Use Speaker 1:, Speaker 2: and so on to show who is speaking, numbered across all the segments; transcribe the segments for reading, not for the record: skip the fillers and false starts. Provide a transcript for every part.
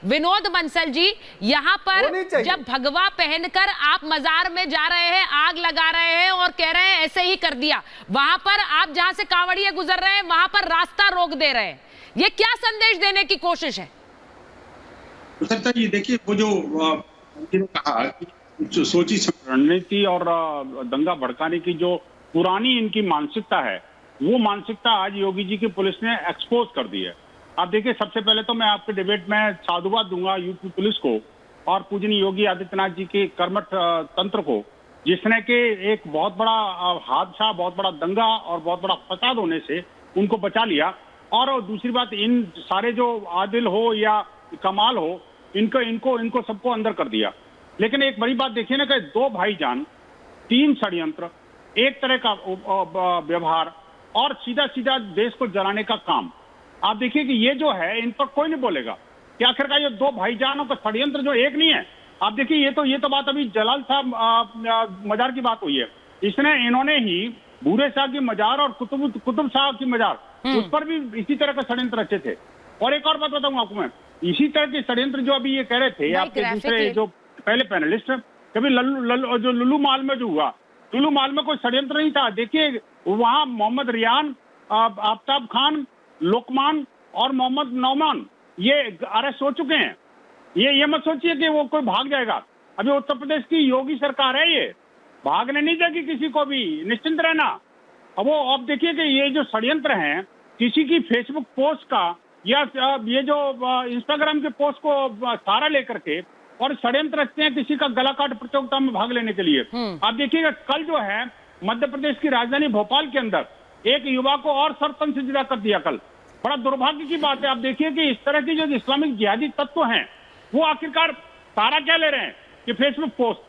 Speaker 1: विनोद बंसल जी, यहाँ पर जब भगवा पहनकर आप मजार में जा रहे हैं, आग लगा रहे हैं और कह रहे हैं ऐसे ही कर दिया, वहां पर आप जहां से कांवड़िए गुजर रहे हैं वहां पर रास्ता रोक दे रहे हैं, ये क्या संदेश देने की कोशिश है?
Speaker 2: सत्ता जी देखिए, वो जो कहा कि सोची रणनीति और दंगा भड़काने की जो पुरानी इनकी मानसिकता है, वो मानसिकता आज योगी जी की पुलिस ने एक्सपोज कर दी है। आप देखिए, सबसे पहले तो मैं आपके डिबेट में साधुवाद दूंगा यूपी पुलिस को और पूजनीय योगी आदित्यनाथ जी के कर्मठ तंत्र को, जिसने के एक बहुत बड़ा हादसा, बहुत बड़ा दंगा और बहुत बड़ा फसाद होने से उनको बचा लिया। और दूसरी बात, इन सारे जो आदिल हो या कमाल हो, इनको सबको अंदर कर दिया। लेकिन एक बड़ी बात देखिए ना कि दो भाईजान, 3 षड्यंत्र, एक तरह का व्यवहार और सीधा सीधा देश को जलाने का काम। आप देखिए कि ये जो है, इन पर कोई नहीं बोलेगा कि आखिरकार ये दो भाईजानों का षड्यंत्र जो एक नहीं है। आप देखिए, ये तो बात अभी जलाल साहब मजार की बात हुई है, इन्होंने ही भूरे शाह की मजार और कुतुब शाह की मजार, उस पर भी इसी तरह का षड्यंत्र रचे थे। और एक और बात बताऊंगा आपको मैं, इसी तरह के षड्यंत्र जो अभी ये कह रहे थे आपके दूसरे जो पहले पैनलिस्ट, कभी जो लुलू माल में जो हुआ, लुलू माल में कोई षड्यंत्र नहीं था। देखिए, वहां मोहम्मद रियान, आफ्ताब खान, लोकमान और मोहम्मद नौमान ये अरेस्ट हो चुके हैं। ये मत सोचिए कि वो कोई भाग जाएगा। अभी उत्तर प्रदेश की योगी सरकार है, ये भागने नहीं देगी किसी को भी, निश्चिंत रहना। अब देखिए कि ये जो षड्यंत्र हैं, किसी की फेसबुक पोस्ट का या ये जो इंस्टाग्राम के पोस्ट को सहारा लेकर के और षड्यंत्र रचते हैं किसी का गला काट प्रतियोगिता में भाग लेने के लिए। आप देखिएगा, कल जो है मध्य प्रदेश की राजधानी भोपाल के अंदर एक युवा को और सरतन से जुदा कर दिया कल। बड़ा दुर्भाग्य की बात है। आप देखिए कि इस तरह की जो इस्लामिक जिहादी तत्व हैं, वो आखिरकार सहारा क्या ले रहे हैं कि फेसबुक पोस्ट,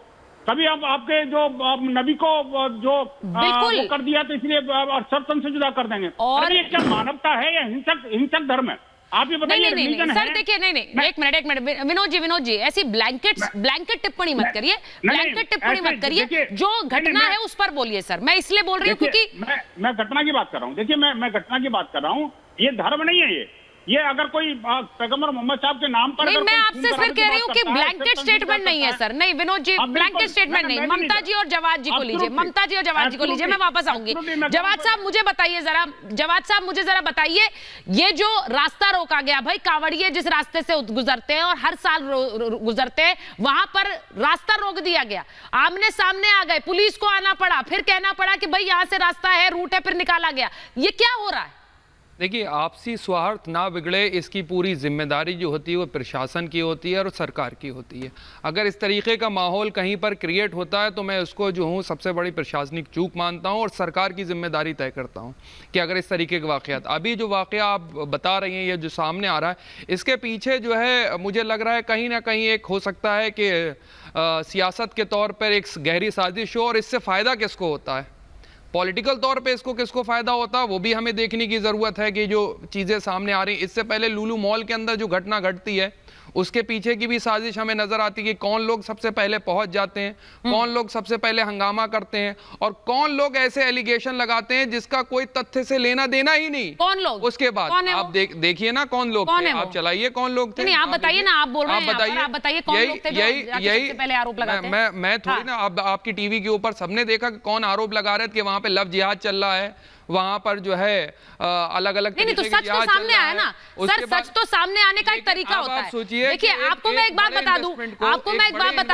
Speaker 2: कभी आप आपके जो नबी को जो वो कर दिया तो इसलिए सरतन से जुदा कर देंगे। और ये क्या मानवता है या हिंसक धर्म है? आप ये बताइए।
Speaker 1: नहीं, सर देखिए, नहीं, एक मिनट विनोद जी ऐसी ब्लैंकेट टिप्पणी मत करिए, ब्लैंकेट टिप्पणी मत करिए, जो घटना है उस पर बोलिए सर। मैं इसलिए बोल रही हूँ क्योंकि
Speaker 2: मैं घटना की बात कर रहा हूँ। देखिए, मैं घटना की बात कर रहा हूँ, ये धर्म नहीं है। ये अगर कोई पैगंबर मोहम्मद साहब के नाम पर,
Speaker 1: नहीं, मैं आपसे फिर कह रही हूँ कि ब्लैंकेट स्टेटमेंट नहीं है सर। नहीं विनोद जी, ब्लैंकेट स्टेटमेंट नहीं। ममता जी और जवाद जी को लीजिए, ममता जी और जवाद जी को लीजिए, मैं वापस आऊंगी। जवाद साहब मुझे बताइए जरा, मुझे जरा बताइए, ये जो रास्ता रोका गया, भाई कांवड़िए जिस रास्ते से गुजरते हैं और हर साल गुजरते हैं, वहां पर रास्ता रोक दिया गया, आमने सामने आ गए, पुलिस को आना पड़ा, फिर कहना पड़ा कि भाई यहाँ से रास्ता है, रूट है, फिर निकाला गया। ये क्या हो रहा है?
Speaker 3: देखिए, आपसी सौहार्द ना बिगड़े, इसकी पूरी जिम्मेदारी जो होती है वो प्रशासन की होती है और सरकार की होती है। अगर इस तरीके का माहौल कहीं पर क्रिएट होता है तो मैं उसको जो हूँ सबसे बड़ी प्रशासनिक चूक मानता हूँ और सरकार की जिम्मेदारी तय करता हूँ कि अगर इस तरीके के वाक़यात, अभी जो वाक़या आप बता रही हैं, ये जो सामने आ रहा है, इसके पीछे जो है मुझे लग रहा है कहीं ना कहीं एक हो सकता है कि सियासत के तौर पर एक गहरी साजिश हो। और इससे फ़ायदा किसको होता है, पॉलिटिकल तौर पे इसको किसको फायदा होता है, वो भी हमें देखने की जरूरत है कि जो चीजें सामने आ रही। इससे पहले लुलू मॉल के अंदर जो घटना घटती है, उसके पीछे की भी साजिश हमें नजर आती है कि कौन लोग सबसे पहले पहुंच जाते हैं, कौन लोग सबसे पहले हंगामा करते हैं और कौन लोग ऐसे एलिगेशन लगाते हैं जिसका कोई तत्य से लेना देना ही नहीं।
Speaker 1: कौन लोग? उसके बाद
Speaker 3: आप देखिए ना कौन लोग थे, आप चलाइए कौन लोग थे।
Speaker 1: नहीं, आप बताइए ना, आप बोल रहे हैं, आप बताइए कौन लोग थे जो पहले आरोप लगाते हैं।
Speaker 3: मैं थोड़ी ना, आपकी टीवी के ऊपर सबने देखा कि कौन आरोप लगा रहे थे कि वहां पे लव जिहाद चल रहा है, वहां पर जो है अलग अलग
Speaker 1: नहीं, तो सच तो सामने आया ना सर, सच तो सामने आने का एक तरिका होता है। देखिए, आपको मैं एक बात बता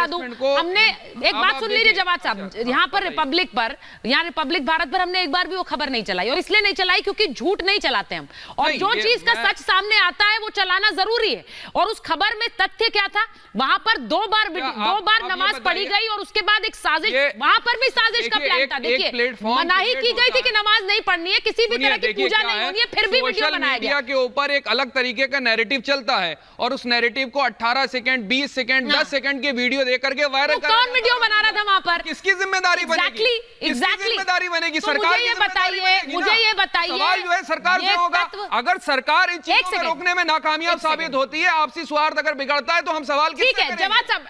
Speaker 1: दूं, हमने एक बात सुन लीजिए जवाद साहब, यहाँ पर रिपब्लिक भारत पर हमने एक बार भी वो खबर नहीं चलाई, और इसलिए नहीं चलाई क्योंकि झूठ नहीं चलाते हम, और जो चीज का सच सामने आता है वो चलाना जरूरी है। और उस खबर में तथ्य क्या था, वहां पर दो बार नमाज पढ़ी गई और उसके बाद एक साजिश, वहां पर भी साजिश का प्लान था। देखिए, मनाही की गई थी कि नमाज नहीं पढ़नी है, किसी भी तरह की पूजा नहीं होनी है, फिर भी वीडियो बनाया गया।
Speaker 3: के ऊपर एक अलग तरीके का नैरेटिव चलता है और उस नैरेटिव को 18 सेकंड, 20 सेकंड, 10 सेकंड के वीडियो देकर के वायरल कर,
Speaker 1: कौन वीडियो बना रहा था वहां पर?
Speaker 3: किसकी जिम्मेदारी बनेगी? जिम्मेदारी बनेगी सरकार की।
Speaker 1: मुझे ये बताइए,
Speaker 3: सवाल जो है सरकार से होगा। अगर सरकार इन चीजों को रोकने में नाकामयाब साबित होती है, आपसी स्वार्थ अगर बिगड़ता है, तो हम सवाल
Speaker 1: ठीक है जवाद साहब,